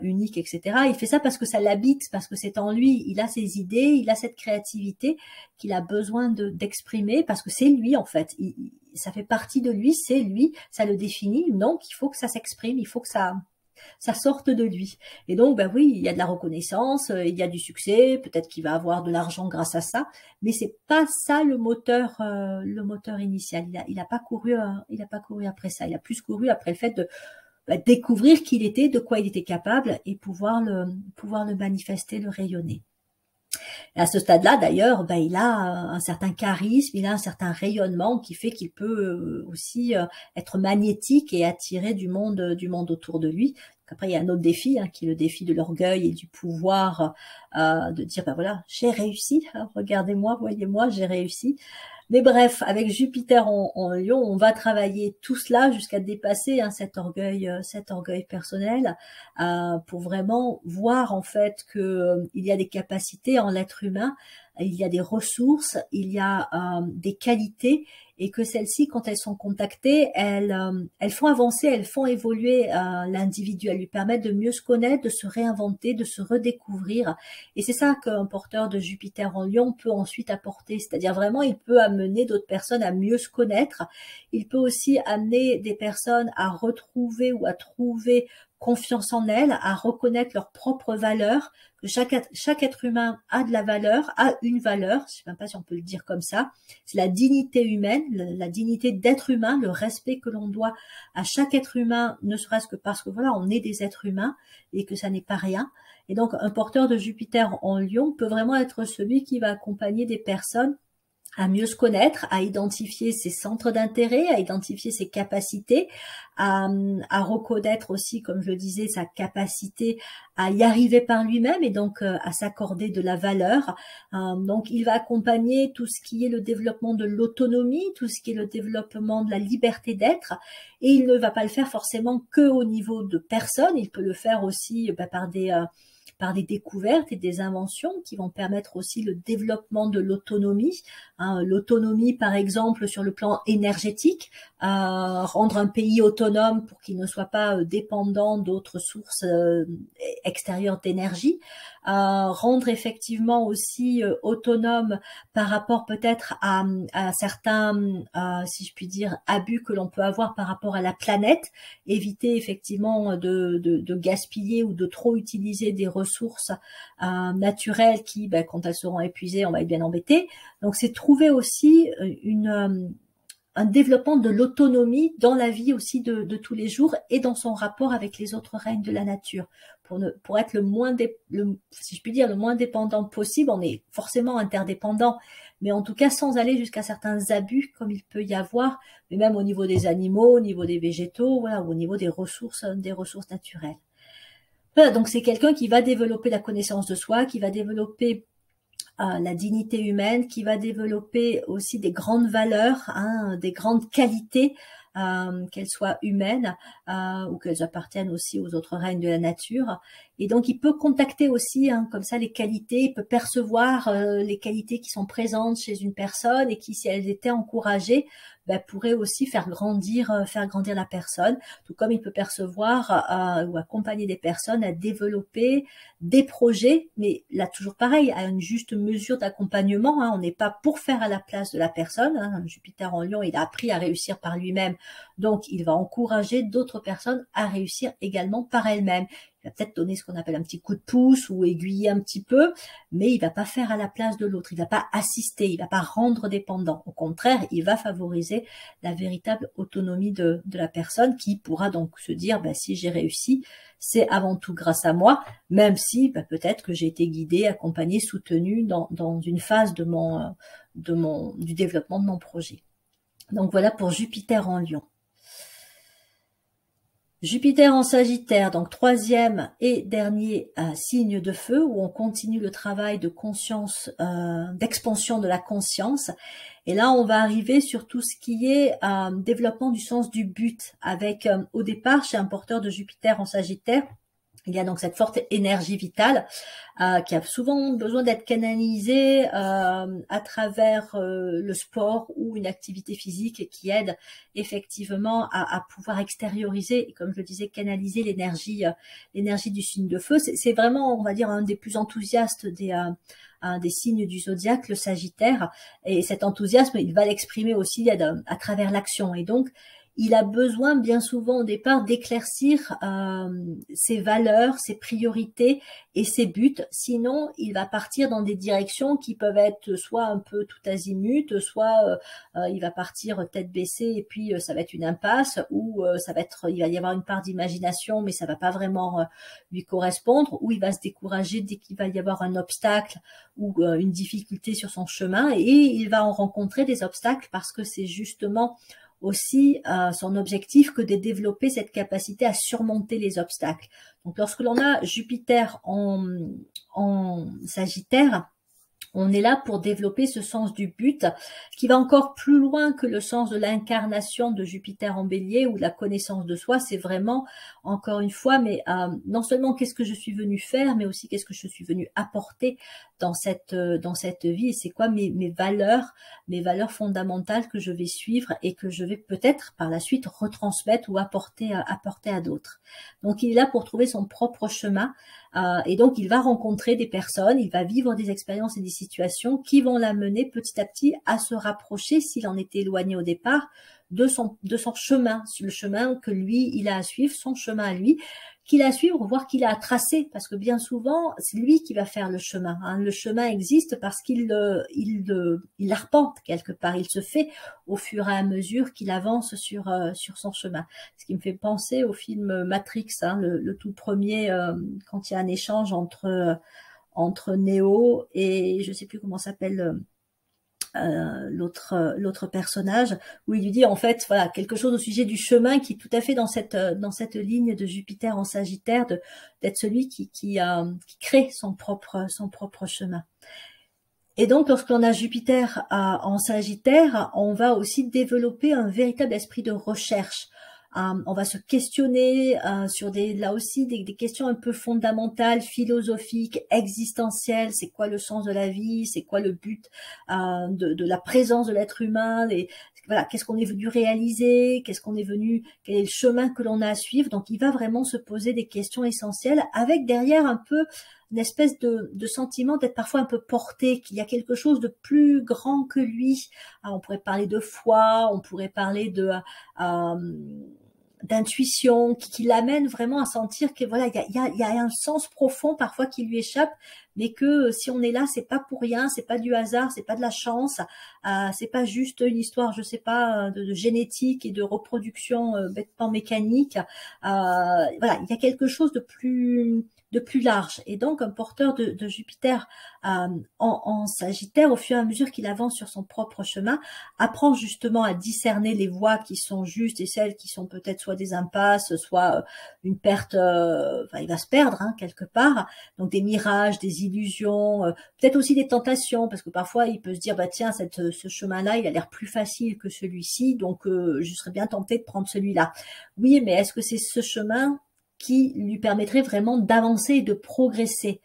A: unique, etc. Il fait ça parce que ça l'habite, parce que c'est en lui, il a ses idées, il a cette créativité qu'il a besoin d'exprimer, parce que c'est lui en fait, ça fait partie de lui, c'est lui, ça le définit, donc il faut que ça s'exprime, il faut que ça sorte de lui. Et donc, ben oui, il y a de la reconnaissance, il y a du succès, peut-être qu'il va avoir de l'argent grâce à ça, mais c'est pas ça le moteur initial. Il a pas couru, il a pas couru après ça. Il a plus couru après le fait de découvrir qui il était, de quoi il était capable et pouvoir le manifester, le rayonner. Et à ce stade-là, d'ailleurs, ben, il a un certain charisme, il a un certain rayonnement qui fait qu'il peut aussi être magnétique et attirer du monde autour de lui. Donc après, il y a un autre défi, hein, qui est le défi de l'orgueil et du pouvoir, de dire, ben voilà, j'ai réussi, hein, regardez-moi, voyez-moi, j'ai réussi. Mais bref, avec Jupiter en Lion, on va travailler tout cela jusqu'à dépasser, hein, cet orgueil personnel, pour vraiment voir en fait que il y a des capacités en l'être humain, il y a des ressources, il y a des qualités, et que celles-ci, quand elles sont contactées, elles font avancer, elles font évoluer l'individu, elles lui permettent de mieux se connaître, de se réinventer, de se redécouvrir. Et c'est ça qu'un porteur de Jupiter en Lion peut ensuite apporter, c'est-à-dire vraiment, il peut amener d'autres personnes à mieux se connaître. Il peut aussi amener des personnes à retrouver ou à trouver confiance en elles, à reconnaître leurs propres valeurs, que chaque être humain a de la valeur, a une valeur, je ne sais même pas si on peut le dire comme ça, c'est la dignité humaine, la dignité d'être humain, le respect que l'on doit à chaque être humain, ne serait-ce que parce que voilà, on est des êtres humains et que ça n'est pas rien. Et donc, un porteur de Jupiter en Lion peut vraiment être celui qui va accompagner des personnes à mieux se connaître, à identifier ses centres d'intérêt, à identifier ses capacités, à reconnaître aussi, comme je le disais, sa capacité à y arriver par lui-même et donc à s'accorder de la valeur. Donc, il va accompagner tout ce qui est le développement de l'autonomie, tout ce qui est le développement de la liberté d'être, et il ne va pas le faire forcément que au niveau de personnes, il peut le faire aussi par des découvertes et des inventions qui vont permettre aussi le développement de l'autonomie. L'autonomie, par exemple, sur le plan énergétique, rendre un pays autonome pour qu'il ne soit pas dépendant d'autres sources extérieures d'énergie, rendre effectivement aussi autonome par rapport peut-être à certains, si je puis dire, abus que l'on peut avoir par rapport à la planète, éviter effectivement de gaspiller ou de trop utiliser des ressources naturelles qui, ben, quand elles seront épuisées, on va être bien embêté. Donc c'est trouver aussi un développement de l'autonomie dans la vie aussi de tous les jours et dans son rapport avec les autres règnes de la nature. Pour être si je puis dire, le moins dépendant possible. On est forcément interdépendant, mais en tout cas sans aller jusqu'à certains abus comme il peut y avoir, mais même au niveau des animaux, au niveau des végétaux, voilà, ou au niveau des ressources naturelles. Voilà, donc c'est quelqu'un qui va développer la connaissance de soi, qui va développer la dignité humaine, qui va développer aussi des grandes valeurs, hein, des grandes qualités, qu'elles soient humaines ou qu'elles appartiennent aussi aux autres règnes de la nature, Et donc, il peut contacter aussi, hein, comme ça, les qualités, il peut percevoir les qualités qui sont présentes chez une personne et qui, si elles étaient encouragées, ben, pourraient aussi faire grandir la personne. Tout comme il peut percevoir ou accompagner des personnes à développer des projets, mais là, toujours pareil, à une juste mesure d'accompagnement. Hein, on n'est pas pour faire à la place de la personne. Hein. Jupiter en Lion, il a appris à réussir par lui-même, donc il va encourager d'autres personnes à réussir également par elles-mêmes. Il va peut-être donner ce qu'on appelle un petit coup de pouce ou aiguiller un petit peu, mais il va pas faire à la place de l'autre, il va pas assister, il va pas rendre dépendant. Au contraire, il va favoriser la véritable autonomie de la personne qui pourra donc se dire, ben, si j'ai réussi, c'est avant tout grâce à moi, même si ben, peut-être que j'ai été guidée, accompagnée, soutenue dans une phase du développement de mon projet. Donc voilà pour Jupiter en Lion. Jupiter en Sagittaire, donc troisième et dernier signe de feu, où on continue le travail de conscience, d'expansion de la conscience. Et là, on va arriver sur tout ce qui est développement du sens du but, avec au départ, chez un porteur de Jupiter en Sagittaire, il y a donc cette forte énergie vitale qui a souvent besoin d'être canalisée à travers le sport ou une activité physique qui aide effectivement à pouvoir extérioriser, et comme je le disais, canaliser l'énergie du signe de feu. C'est vraiment, on va dire, un des plus enthousiastes des signes du zodiaque, le Sagittaire. Et cet enthousiasme, il va l'exprimer aussi à travers l'action. Et donc, il a besoin bien souvent au départ d'éclaircir ses valeurs, ses priorités et ses buts. Sinon, il va partir dans des directions qui peuvent être soit un peu tout azimut, soit il va partir tête baissée et puis ça va être une impasse, ou il va y avoir une part d'imagination, mais ça va pas vraiment lui correspondre, ou il va se décourager dès qu'il va y avoir un obstacle ou une difficulté sur son chemin, et il va en rencontrer des obstacles parce que c'est justement aussi son objectif que de développer cette capacité à surmonter les obstacles. Donc lorsque l'on a Jupiter en Sagittaire, on est là pour développer ce sens du but qui va encore plus loin que le sens de l'incarnation de Jupiter en Bélier ou de la connaissance de soi. C'est vraiment, encore une fois, mais non seulement qu'est-ce que je suis venu faire, mais aussi qu'est-ce que je suis venu apporter dans cette vie, et c'est quoi mes valeurs fondamentales que je vais suivre et que je vais peut-être par la suite retransmettre ou apporter à d'autres. Donc il est là pour trouver son propre chemin. Et donc, il va rencontrer des personnes, il va vivre des expériences et des situations qui vont l'amener petit à petit à se rapprocher, s'il en était éloigné au départ, de son chemin, le chemin que lui, il a à suivre, son chemin à lui, qu'il a à suivre, voire qu'il a à tracer, parce que bien souvent, c'est lui qui va faire le chemin. Hein. Le chemin existe parce qu'il l'arpente quelque part, il se fait au fur et à mesure qu'il avance sur son chemin. Ce qui me fait penser au film Matrix, hein, le tout premier, quand il y a un échange entre Neo et je sais plus comment s'appelle l'autre personnage, où il lui dit en fait voilà quelque chose au sujet du chemin qui est tout à fait dans cette ligne de Jupiter en Sagittaire, d'être celui qui crée son propre chemin. Et donc, lorsqu'on a Jupiter en Sagittaire, on va aussi développer un véritable esprit de recherche. On va se questionner sur là aussi des questions un peu fondamentales, philosophiques, existentielles. C'est quoi le sens de la vie? C'est quoi le but de la présence de l'être humain? Voilà, qu'est-ce qu'on est venu réaliser? Quel est le chemin que l'on a à suivre? Donc, il va vraiment se poser des questions essentielles avec derrière un peu une espèce de sentiment d'être parfois un peu porté, qu'il y a quelque chose de plus grand que lui. On pourrait parler de foi, on pourrait parler d'intuition, qui l'amène vraiment à sentir que voilà, il y a un sens profond parfois qui lui échappe, mais que si on est là, c'est pas pour rien, c'est pas du hasard, c'est pas de la chance, c'est pas juste une histoire, je sais pas, de génétique et de reproduction bêtement mécanique. Voilà, il y a quelque chose de plus large. Et donc, un porteur de Jupiter en Sagittaire, au fur et à mesure qu'il avance sur son propre chemin, apprend justement à discerner les voies qui sont justes et celles qui sont peut-être soit des impasses, soit une perte, enfin, il va se perdre hein, quelque part. Donc, des mirages, des illusions, peut-être aussi des tentations, parce que parfois, il peut se dire, bah tiens, ce chemin-là, il a l'air plus facile que celui-ci, donc je serais bien tenté de prendre celui-là. Oui, mais est-ce que c'est ce chemin qui lui permettrait vraiment d'avancer et de progresser.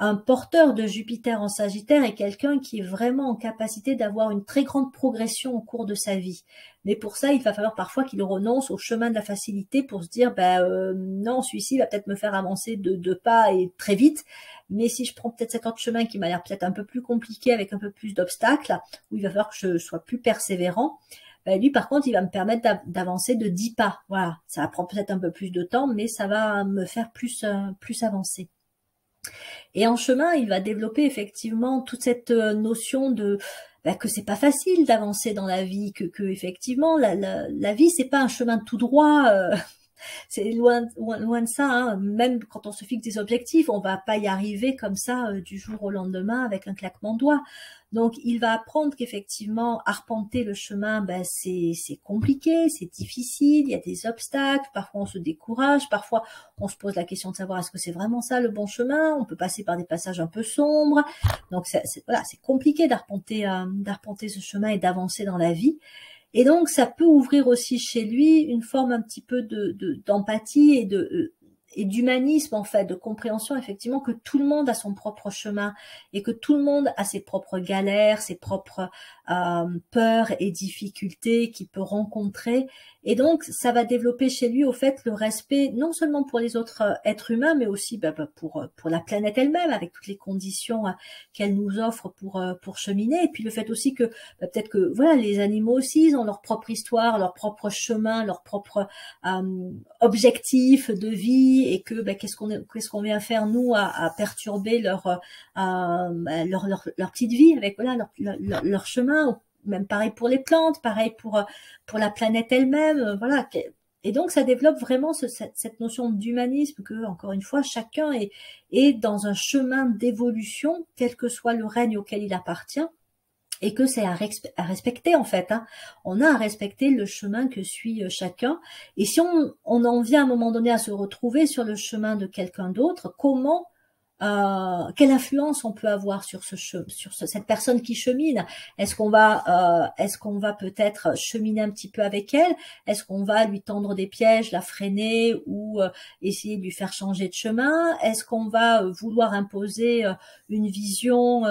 A: Un porteur de Jupiter en Sagittaire est quelqu'un qui est vraiment en capacité d'avoir une très grande progression au cours de sa vie. Mais pour ça, il va falloir parfois qu'il renonce au chemin de la facilité pour se dire, non, celui-ci va peut-être me faire avancer de 2 pas et très vite. Mais si je prends peut-être cet autre chemin qui m'a l'air peut-être un peu plus compliqué avec un peu plus d'obstacles, où il va falloir que je sois plus persévérant, lui, par contre, il va me permettre d'avancer de 10 pas. Voilà, ça va prendre peut-être un peu plus de temps, mais ça va me faire plus avancer. Et en chemin, il va développer effectivement toute cette notion de que c'est pas facile d'avancer dans la vie, que effectivement la vie c'est pas un chemin tout droit. C'est loin de ça, hein. Même quand on se fixe des objectifs, on va pas y arriver comme ça du jour au lendemain avec un claquement de doigts. Donc, il va apprendre qu'effectivement, arpenter le chemin, c'est compliqué, c'est difficile, il y a des obstacles, parfois on se décourage, parfois on se pose la question de savoir est-ce que c'est vraiment ça le bon chemin, on peut passer par des passages un peu sombres. Donc, voilà, c'est compliqué d'arpenter ce chemin et d'avancer dans la vie. Et donc, ça peut ouvrir aussi chez lui une forme un petit peu d'empathie et d'humanisme, en fait, de compréhension, effectivement, que tout le monde a son propre chemin et que tout le monde a ses propres galères, ses propres peurs et difficultés qu'il peut rencontrer. Et donc, ça va développer chez lui, au fait, le respect, non seulement pour les autres êtres humains, mais aussi pour la planète elle-même, avec toutes les conditions qu'elle nous offre pour cheminer. Et puis, le fait aussi que, peut-être que, voilà, les animaux aussi, ils ont leur propre histoire, leur propre chemin, leur propre objectif de vie, et que, qu'est-ce qu'on vient faire, nous, à perturber leur petite vie avec, voilà, leur chemin. Même pareil pour les plantes, pareil pour la planète elle-même, voilà. Et donc ça développe vraiment cette notion d'humanisme, que encore une fois chacun est dans un chemin d'évolution, quel que soit le règne auquel il appartient, et que c'est à respecter en fait, hein. On a à respecter le chemin que suit chacun. Et si on en vient à un moment donné à se retrouver sur le chemin de quelqu'un d'autre, quelle influence on peut avoir sur cette personne qui chemine? Est-ce qu'on va peut-être cheminer un petit peu avec elle? Est-ce qu'on va lui tendre des pièges, la freiner, ou essayer de lui faire changer de chemin? Est-ce qu'on va vouloir imposer une vision,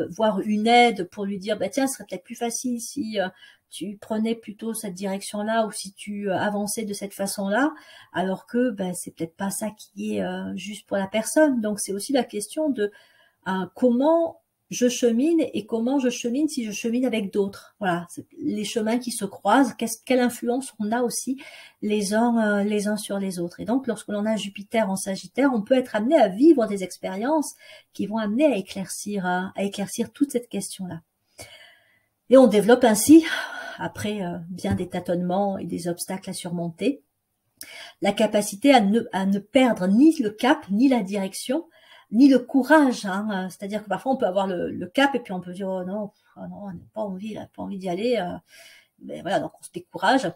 A: voire une aide pour lui dire tiens, ce serait peut-être plus facile si tu prenais plutôt cette direction-là, ou si tu avançais de cette façon-là, alors que c'est peut-être pas ça qui est juste pour la personne. Donc c'est aussi la question de comment je chemine, et comment je chemine si je chemine avec d'autres. Voilà, les chemins qui se croisent, quelle influence on a aussi les uns sur les autres. Et donc lorsque l'on a Jupiter en Sagittaire, on peut être amené à vivre des expériences qui vont amener à éclaircir toute cette question-là. Et on développe ainsi, après bien des tâtonnements et des obstacles à surmonter, la capacité à ne perdre ni le cap, ni la direction, ni le courage, hein. C'est-à-dire que parfois on peut avoir le cap, et puis on peut dire oh non, on n'a pas envie d'y aller, voilà, donc on se décourage.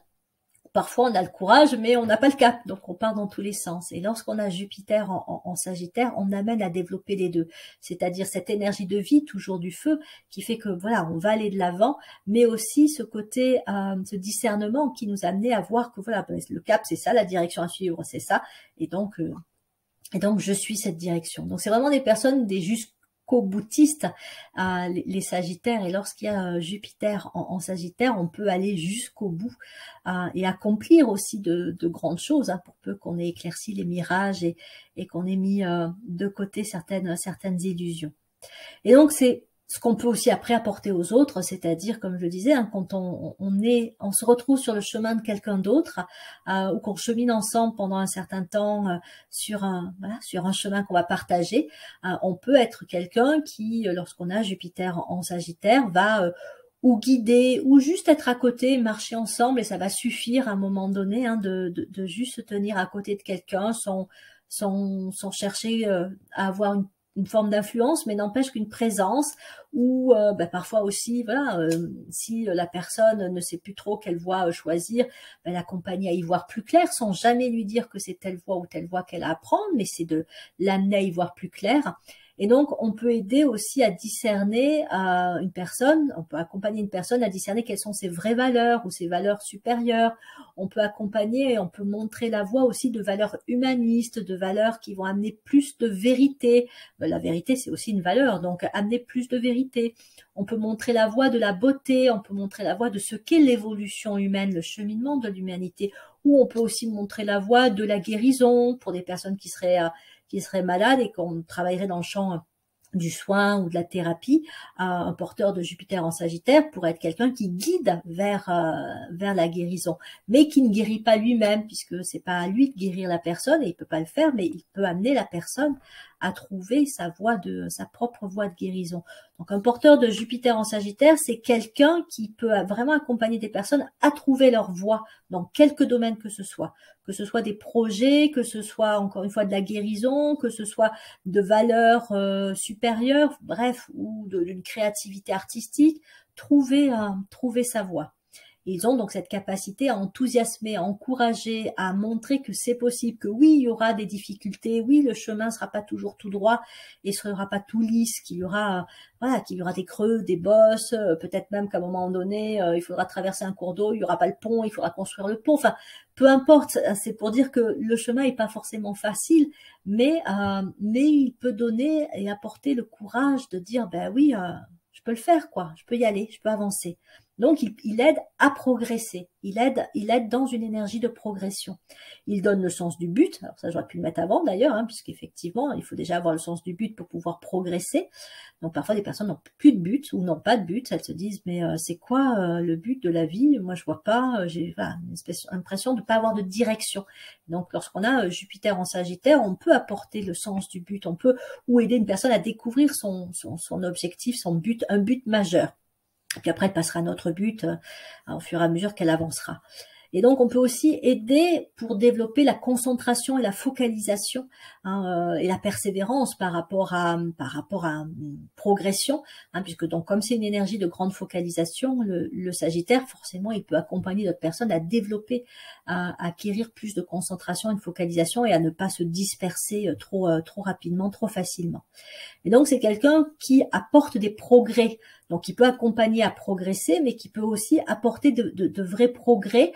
A: Parfois on a le courage, mais on n'a pas le cap, donc on part dans tous les sens. Et lorsqu'on a Jupiter en Sagittaire, on amène à développer les deux, c'est-à-dire cette énergie de vie, toujours du feu, qui fait que voilà, on va aller de l'avant, mais aussi ce côté, ce discernement qui nous amenait à voir que voilà, le cap c'est ça, la direction à suivre c'est ça, et donc je suis cette direction. Donc c'est vraiment des personnes, des jusqu'au-boutistes, les Sagittaires. Et lorsqu'il y a Jupiter en Sagittaire, on peut aller jusqu'au bout et accomplir aussi de grandes choses, hein, pour peu qu'on ait éclairci les mirages et qu'on ait mis de côté certaines illusions. Et donc c'est ce qu'on peut aussi après apporter aux autres, c'est-à-dire, comme je le disais, hein, quand on se retrouve sur le chemin de quelqu'un d'autre, ou qu'on chemine ensemble pendant un certain temps sur un chemin qu'on va partager, on peut être quelqu'un qui, lorsqu'on a Jupiter en Sagittaire, va ou guider, ou juste être à côté, marcher ensemble, et ça va suffire à un moment donné, hein, de juste se tenir à côté de quelqu'un sans chercher à avoir une forme d'influence, mais n'empêche qu'une présence, ou parfois aussi, voilà, si la personne ne sait plus trop quelle voie choisir, l'accompagner à y voir plus clair, sans jamais lui dire que c'est telle voie ou telle voie qu'elle a à prendre, mais c'est de l'amener à y voir plus clair. Et donc, on peut aider aussi à discerner une personne, on peut accompagner une personne à discerner quelles sont ses vraies valeurs ou ses valeurs supérieures. On peut accompagner et on peut montrer la voie aussi de valeurs humanistes, de valeurs qui vont amener plus de vérité. La vérité, c'est aussi une valeur, donc amener plus de vérité. On peut montrer la voie de la beauté, on peut montrer la voie de ce qu'est l'évolution humaine, le cheminement de l'humanité, ou on peut aussi montrer la voie de la guérison pour des personnes qui seraient malades et qu'on travaillerait dans le champ du soin ou de la thérapie. Un porteur de Jupiter en Sagittaire pourrait être quelqu'un qui guide vers la guérison, mais qui ne guérit pas lui-même, puisque c'est pas à lui de guérir la personne et il peut pas le faire, mais il peut amener la personne à trouver sa propre voie de guérison. Donc un porteur de Jupiter en Sagittaire, c'est quelqu'un qui peut vraiment accompagner des personnes à trouver leur voie dans quelque domaine que ce soit des projets, que ce soit encore une fois de la guérison, que ce soit de valeurs supérieures, bref, ou d'une créativité artistique, trouver sa voie. Ils ont donc cette capacité à enthousiasmer, à encourager, à montrer que c'est possible, que oui, il y aura des difficultés, oui, le chemin ne sera pas toujours tout droit et ne sera pas tout lisse, qu'il y aura des creux, des bosses, peut-être même qu'à un moment donné, il faudra traverser un cours d'eau, il n'y aura pas le pont, il faudra construire le pont, enfin, peu importe, c'est pour dire que le chemin n'est pas forcément facile, mais il peut donner et apporter le courage de dire, ben oui, je peux le faire, quoi, je peux y aller, je peux avancer. Donc, il aide à progresser. Il aide dans une énergie de progression. Il donne le sens du but. Alors ça, j'aurais pu le mettre avant d'ailleurs, puisqu'effectivement, il faut déjà avoir le sens du but pour pouvoir progresser. Donc, parfois, des personnes n'ont plus de but ou n'ont pas de but. Elles se disent, mais c'est quoi le but de la vie? Moi, je vois pas. J'ai une impression de ne pas avoir de direction. Donc, lorsqu'on a Jupiter en Sagittaire, on peut apporter le sens du but. On peut ou aider une personne à découvrir son objectif, son but, un but majeur. Et puis après, elle passera à notre but au fur et à mesure qu'elle avancera. Et donc, on peut aussi aider pour développer la concentration et la focalisation et la persévérance par rapport à une progression, puisque donc comme c'est une énergie de grande focalisation, le Sagittaire, forcément, il peut accompagner d'autres personnes à développer, à acquérir plus de concentration et de focalisation et à ne pas se disperser trop rapidement, trop facilement. Et donc, c'est quelqu'un qui apporte des progrès. Donc, il peut accompagner à progresser, mais qui peut aussi apporter de vrais progrès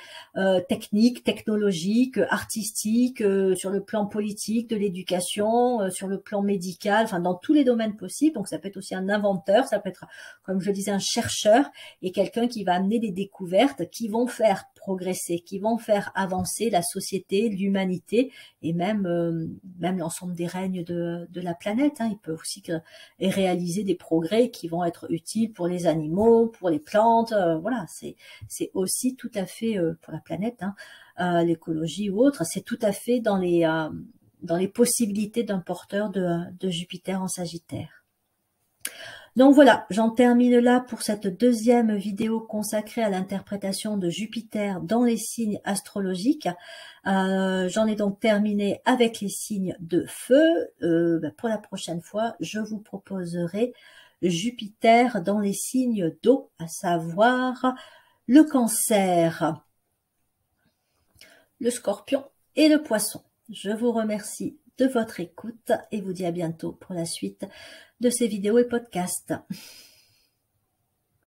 A: techniques, technologiques, artistiques, sur le plan politique, de l'éducation, sur le plan médical, enfin dans tous les domaines possibles. Donc, ça peut être aussi un inventeur, ça peut être, comme je le disais, un chercheur et quelqu'un qui va amener des découvertes qui vont faire progresser, qui vont faire avancer la société, l'humanité et même l'ensemble des règnes de la planète. Il peut aussi réaliser des progrès qui vont être utiles pour les animaux, pour les plantes. Voilà, c'est aussi tout à fait pour la planète, l'écologie ou autre. C'est tout à fait dans les possibilités d'un porteur de Jupiter en Sagittaire. Donc voilà, j'en termine là pour cette deuxième vidéo consacrée à l'interprétation de Jupiter dans les signes astrologiques. J'en ai donc terminé avec les signes de feu. Pour la prochaine fois, je vous proposerai Jupiter dans les signes d'eau, à savoir le Cancer, le Scorpion et le Poisson. Je vous remercie de votre écoute et vous dis à bientôt pour la suite de ces vidéos et podcasts.